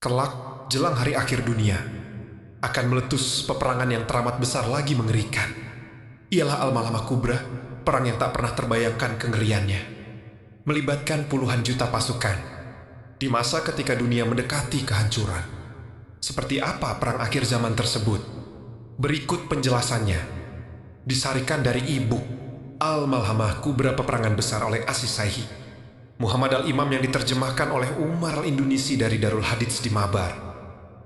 Kelak, jelang hari akhir dunia, akan meletus peperangan yang teramat besar lagi mengerikan. Ialah Al-Malhamah Kubra, perang yang tak pernah terbayangkan kengeriannya. Melibatkan puluhan juta pasukan, di masa ketika dunia mendekati kehancuran. Seperti apa perang akhir zaman tersebut? Berikut penjelasannya. Disarikan dari e-book Al-Malhamah Kubra Peperangan Besar oleh Aziz Saihi Muhammad Al-Imam yang diterjemahkan oleh Umar Al-Indonesi dari Darul Hadits di Mabar,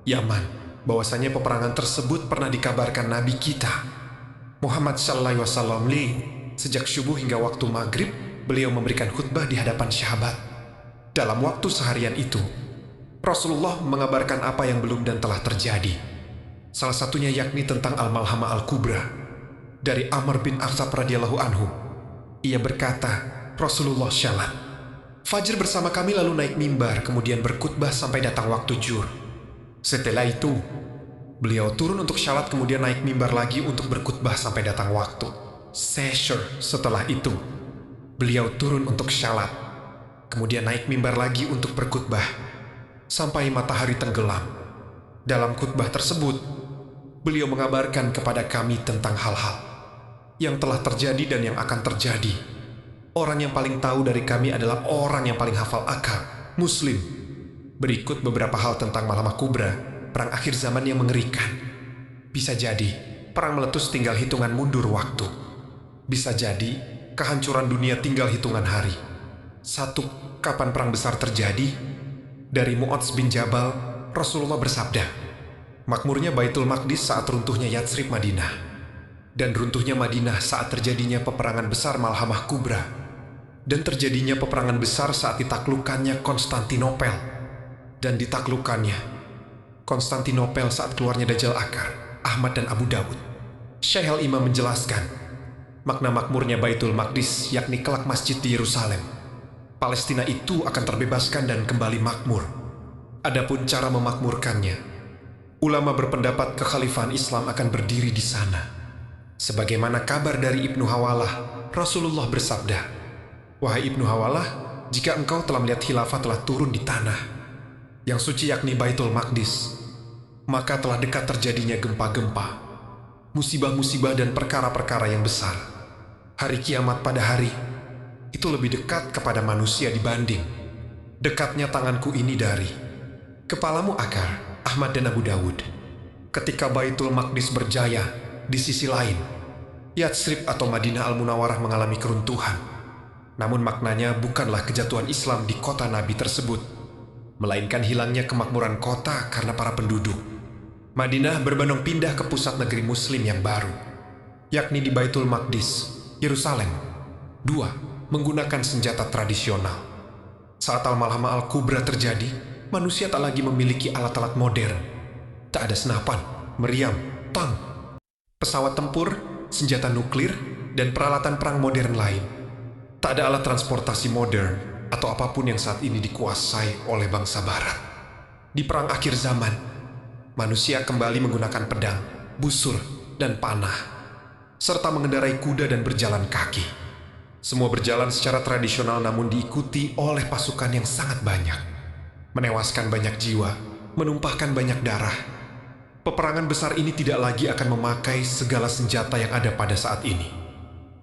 Yaman, bahwasanya peperangan tersebut pernah dikabarkan Nabi kita Muhammad Sallallahu Alaihi Wasallam sejak subuh hingga waktu maghrib beliau memberikan khutbah di hadapan sahabat. Dalam waktu seharian itu, Rasulullah mengabarkan apa yang belum dan telah terjadi. Salah satunya yakni tentang Al-Malhamah Al-Kubra. Dari Amr bin Akhtab radhiyallahu anhu, ia berkata, Rasulullah syalat. Fajr bersama kami lalu naik mimbar, kemudian berkhutbah sampai datang waktu zuhur. Setelah itu, beliau turun untuk syalat, kemudian naik mimbar lagi untuk berkhutbah sampai datang waktu syahr. Setelah itu, beliau turun untuk syalat, kemudian naik mimbar lagi untuk berkhutbah sampai matahari tenggelam. Dalam khutbah tersebut, beliau mengabarkan kepada kami tentang hal-hal yang telah terjadi dan yang akan terjadi. Orang yang paling tahu dari kami adalah orang yang paling hafal akal, Muslim. Berikut beberapa hal tentang Malhamah Kubra, perang akhir zaman yang mengerikan. Bisa jadi, perang meletus tinggal hitungan mundur waktu. Bisa jadi, kehancuran dunia tinggal hitungan hari. 1. Kapan perang besar terjadi? Dari Mu'adz bin Jabal, Rasulullah bersabda, makmurnya Baitul Maqdis saat runtuhnya Yatsrib Madinah, dan runtuhnya Madinah saat terjadinya peperangan besar Malhamah Kubra, dan terjadinya peperangan besar saat ditaklukkannya Konstantinopel, dan ditaklukkannya Konstantinopel saat keluarnya Dajjal Akar, Ahmad dan Abu Dawud. Syekh Al-Imam menjelaskan, makna makmurnya Baitul Maqdis yakni kelak masjid di Yerusalem, Palestina itu akan terbebaskan dan kembali makmur. Adapun cara memakmurkannya, ulama berpendapat kekhalifahan Islam akan berdiri di sana. Sebagaimana kabar dari Ibnu Hawalah, Rasulullah bersabda, wahai Ibnu Hawalah, jika engkau telah melihat khilafah telah turun di tanah yang suci yakni Baitul Maqdis, maka telah dekat terjadinya gempa-gempa, musibah-musibah dan perkara-perkara yang besar. Hari kiamat pada hari itu lebih dekat kepada manusia dibanding dekatnya tanganku ini dari kepalamu Akar, Ahmad dan Abu Dawud. Ketika Baitul Maqdis berjaya, di sisi lain Yatsrib atau Madinah Al-Munawwarah mengalami keruntuhan. Namun maknanya bukanlah kejatuhan Islam di kota Nabi tersebut, melainkan hilangnya kemakmuran kota karena para penduduk. Madinah berbondong pindah ke pusat negeri Muslim yang baru, yakni di Baitul Maqdis, Yerusalem. 2. Menggunakan senjata tradisional. Saat Al-Malhamah Al-Kubra terjadi, manusia tak lagi memiliki alat-alat modern. Tak ada senapan, meriam, tank, pesawat tempur, senjata nuklir, dan peralatan perang modern lain. Tak ada alat transportasi modern atau apapun yang saat ini dikuasai oleh bangsa barat. Di perang akhir zaman, manusia kembali menggunakan pedang, busur, dan panah, serta mengendarai kuda dan berjalan kaki. Semua berjalan secara tradisional namun diikuti oleh pasukan yang sangat banyak, menewaskan banyak jiwa, menumpahkan banyak darah. Peperangan besar ini tidak lagi akan memakai segala senjata yang ada pada saat ini.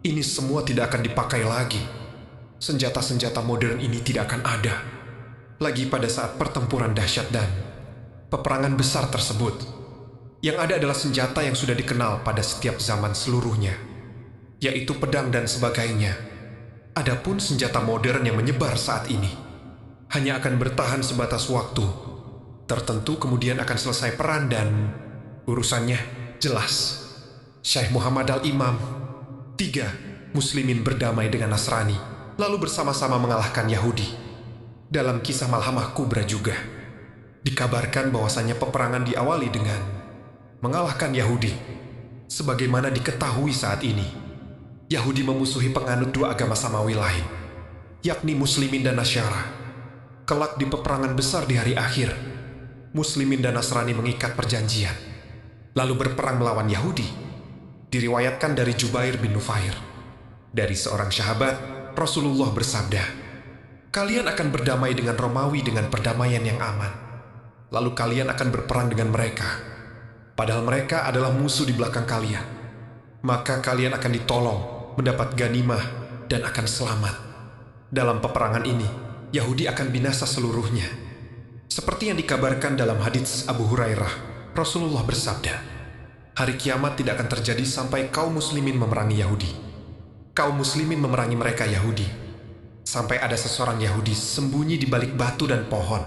Ini semua tidak akan dipakai lagi. Senjata-senjata modern ini tidak akan ada lagi pada saat pertempuran dahsyat dan peperangan besar tersebut. Yang ada adalah senjata yang sudah dikenal pada setiap zaman seluruhnya, yaitu pedang dan sebagainya. Adapun senjata modern yang menyebar saat ini hanya akan bertahan sebatas waktu tertentu, kemudian akan selesai peran dan urusannya jelas. Syekh Muhammad Al-Imam. 3. Muslimin berdamai dengan Nasrani, lalu bersama-sama mengalahkan Yahudi. Dalam kisah Malhamah Kubra juga dikabarkan bahwasanya peperangan diawali dengan mengalahkan Yahudi. Sebagaimana diketahui saat ini, Yahudi memusuhi penganut dua agama samawi lain, yakni Muslimin dan Nasyara. Kelak di peperangan besar di hari akhir, Muslimin dan Nasrani mengikat perjanjian, lalu berperang melawan Yahudi. Diriwayatkan dari Jubair bin Nufair, dari seorang sahabat, Rasulullah bersabda, kalian akan berdamai dengan Romawi dengan perdamaian yang aman. lalu kalian akan berperang dengan mereka. Padahal mereka adalah musuh di belakang kalian. Maka kalian akan ditolong, mendapat ganimah, dan akan selamat. Dalam peperangan ini, Yahudi akan binasa seluruhnya. Seperti yang dikabarkan dalam hadits Abu Hurairah, Rasulullah bersabda, hari kiamat tidak akan terjadi sampai kaum muslimin memerangi Yahudi. Kaum muslimin memerangi mereka Yahudi, sampai ada seseorang Yahudi sembunyi di balik batu dan pohon.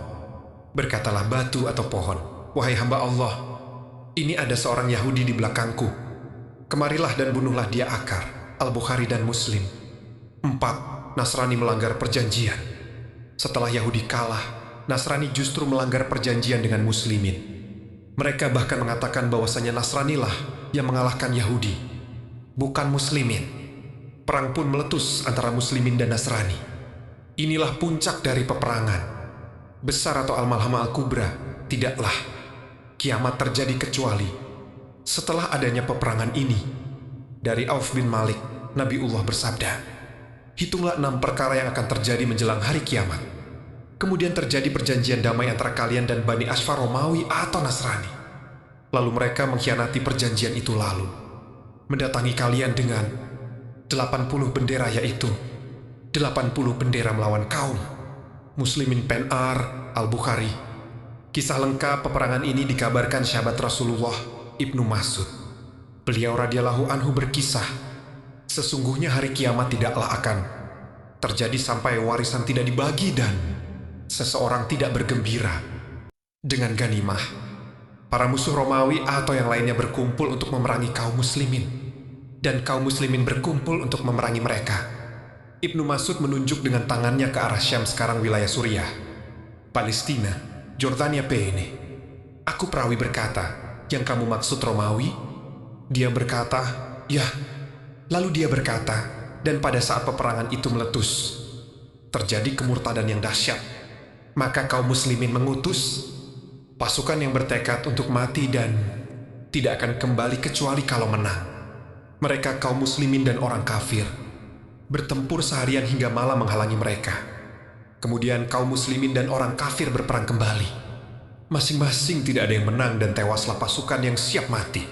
Berkatalah batu atau pohon, wahai hamba Allah, ini ada seorang Yahudi di belakangku. Kemarilah dan bunuhlah dia akar. Al-Bukhari dan Muslim. 4. Nasrani melanggar perjanjian. Setelah Yahudi kalah, Nasrani justru melanggar perjanjian dengan muslimin. Mereka bahkan mengatakan bahwasanya Nasranilah yang mengalahkan Yahudi, bukan muslimin. Perang pun meletus antara muslimin dan Nasrani. Inilah puncak dari peperangan. Besar atau Al-Malhamah Al-Kubra, tidaklah kiamat terjadi kecuali setelah adanya peperangan ini. Dari Auf bin Malik, Nabiullah bersabda, hitunglah 6 perkara yang akan terjadi menjelang hari kiamat. Kemudian terjadi perjanjian damai antara kalian dan Bani Ashfar Romawi atau Nasrani. Lalu mereka mengkhianati perjanjian itu lalu mendatangi kalian dengan 80 bendera, yaitu 80 bendera melawan kaum muslimin. Pen'ar, Al-Bukhari. Kisah lengkap peperangan ini dikabarkan sahabat Rasulullah Ibnu Mas'ud. Beliau radhiyallahu anhu berkisah, sesungguhnya hari kiamat tidaklah akan terjadi sampai warisan tidak dibagi dan seseorang tidak bergembira dengan ganimah. Para musuh Romawi atau yang lainnya berkumpul untuk memerangi kaum muslimin, dan kaum muslimin berkumpul untuk memerangi mereka. Ibnu Mas'ud menunjuk dengan tangannya ke arah Syam, sekarang wilayah Suriah, Palestina, Jordania ini. Aku perawi berkata, yang kamu maksud Romawi? Dia berkata, ya. Lalu dia berkata, dan pada saat peperangan itu meletus, terjadi kemurtadan yang dahsyat. Maka kaum muslimin mengutus pasukan yang bertekad untuk mati dan tidak akan kembali kecuali kalau menang. Mereka kaum muslimin dan orang kafir bertempur seharian hingga malam menghalangi mereka. Kemudian kaum muslimin dan orang kafir berperang kembali. Masing-masing tidak ada yang menang dan tewaslah pasukan yang siap mati.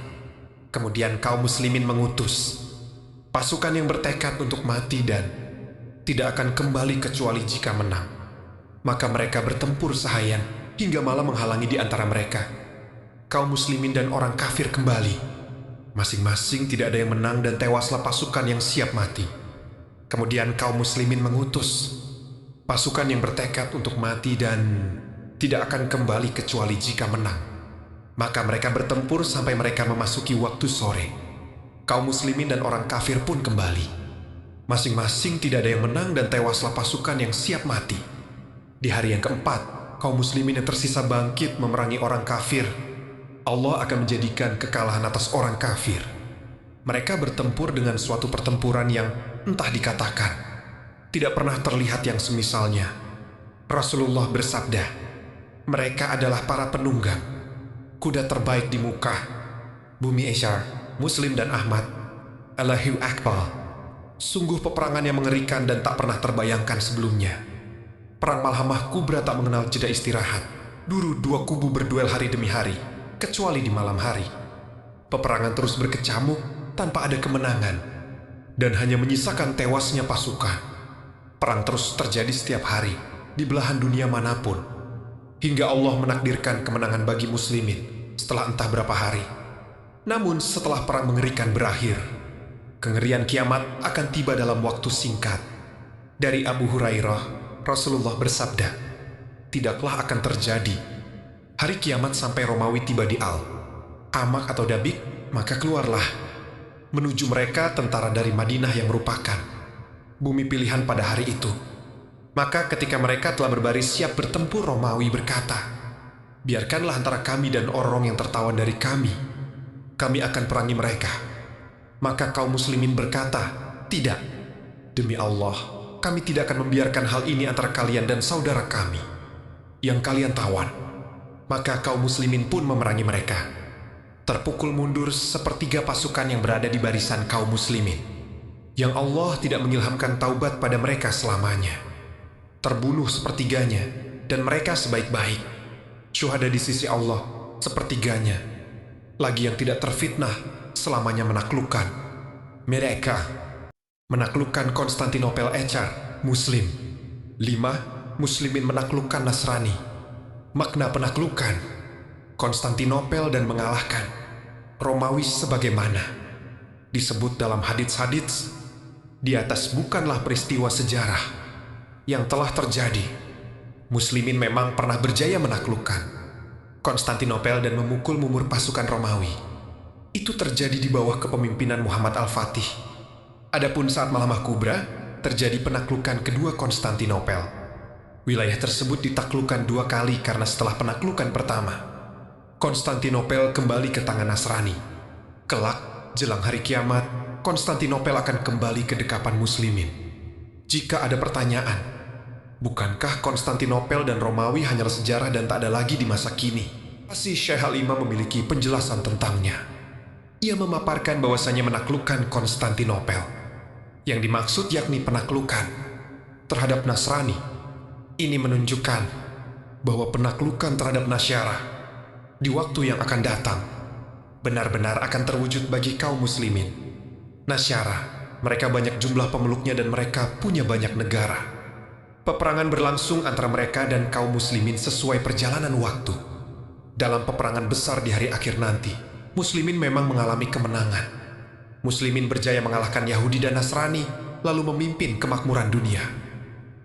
Kemudian kaum muslimin mengutus pasukan yang bertekad untuk mati dan tidak akan kembali kecuali jika menang. Maka mereka bertempur seharian hingga malam menghalangi di antara mereka. Kaum muslimin dan orang kafir kembali. Masing-masing tidak ada yang menang dan tewaslah pasukan yang siap mati. Kemudian kaum muslimin mengutus pasukan yang bertekad untuk mati dan tidak akan kembali kecuali jika menang. Maka mereka bertempur sampai mereka memasuki waktu sore. Kaum muslimin dan orang kafir pun kembali. Masing-masing tidak ada yang menang dan tewaslah pasukan yang siap mati. Di hari yang keempat, kaum muslimin yang tersisa bangkit memerangi orang kafir. Allah akan menjadikan kekalahan atas orang kafir. Mereka bertempur dengan suatu pertempuran yang entah dikatakan, tidak pernah terlihat yang semisalnya. Rasulullah bersabda, mereka adalah para penunggang, kuda terbaik di muka bumi. Isyar, Muslim dan Ahmad. Allahu Akbar. Sungguh peperangan yang mengerikan dan tak pernah terbayangkan sebelumnya. Perang Malhamah Kubra tak mengenal jeda istirahat. Dulu dua kubu berduel hari demi hari, kecuali di malam hari. Peperangan terus berkecamuk tanpa ada kemenangan, dan hanya menyisakan tewasnya pasukan. Perang terus terjadi setiap hari, di belahan dunia manapun, hingga Allah menakdirkan kemenangan bagi muslimin setelah entah berapa hari. Namun setelah perang mengerikan berakhir, kengerian kiamat akan tiba dalam waktu singkat. Dari Abu Hurairah, Rasulullah bersabda, tidaklah akan terjadi hari kiamat sampai Romawi tiba di Al-Amaq atau Dabik, maka keluarlah menuju mereka tentara dari Madinah yang merupakan bumi pilihan pada hari itu. Maka ketika mereka telah berbaris siap bertempur, Romawi berkata, biarkanlah antara kami dan orang yang tertawan dari kami akan perangi mereka. Maka kaum muslimin berkata, tidak, demi Allah, kami tidak akan membiarkan hal ini antara kalian dan saudara kami yang kalian tawan. Maka kaum muslimin pun memerangi mereka. Terpukul mundur sepertiga pasukan yang berada di barisan kaum muslimin, yang Allah tidak mengilhamkan taubat pada mereka selamanya. Terbunuh sepertiganya, dan mereka sebaik-baik. Syuhada di sisi Allah sepertiganya, lagi yang tidak terfitnah selamanya menaklukkan. Mereka menaklukkan Konstantinopel Ecar, Muslim. 5. Muslimin menaklukkan Nasrani. Makna penaklukan Konstantinopel dan mengalahkan Romawi sebagaimana disebut dalam hadits-hadits di atas bukanlah peristiwa sejarah yang telah terjadi. Muslimin memang pernah berjaya menaklukkan Konstantinopel dan memukul mumur pasukan Romawi. Itu terjadi di bawah kepemimpinan Muhammad Al-Fatih. Adapun saat Malhamah Kubra, terjadi penaklukan kedua Konstantinopel. Wilayah tersebut ditaklukkan 2 kali karena setelah penaklukan pertama, Konstantinopel kembali ke tangan Nasrani. Kelak, jelang hari kiamat, Konstantinopel akan kembali ke dekapan Muslimin. Jika ada pertanyaan, bukankah Konstantinopel dan Romawi hanyalah sejarah dan tak ada lagi di masa kini? Pasti Syekh Al-Imam memiliki penjelasan tentangnya. Ia memaparkan bahwasanya menaklukkan Konstantinopel, yang dimaksud yakni penaklukan terhadap Nasrani. Ini menunjukkan bahwa penaklukan terhadap Nasyara di waktu yang akan datang benar-benar akan terwujud bagi kaum muslimin. Nasyara, mereka banyak jumlah pemeluknya dan mereka punya banyak negara. Peperangan berlangsung antara mereka dan kaum muslimin sesuai perjalanan waktu. Dalam peperangan besar di hari akhir nanti, muslimin memang mengalami kemenangan. Muslimin berjaya mengalahkan Yahudi dan Nasrani, lalu memimpin kemakmuran dunia.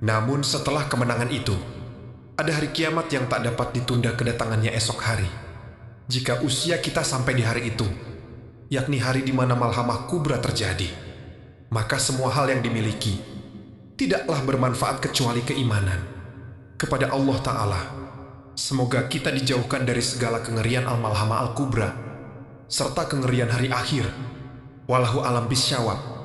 Namun setelah kemenangan itu, ada hari kiamat yang tak dapat ditunda kedatangannya esok hari. Jika usia kita sampai di hari itu, yakni hari di mana Malhamah Kubra terjadi, maka semua hal yang dimiliki tidaklah bermanfaat kecuali keimanan kepada Allah Ta'ala. Semoga kita dijauhkan dari segala kengerian Al-Malhamah Al-Kubra serta kengerian hari akhir. Wallahu alam bisyawab.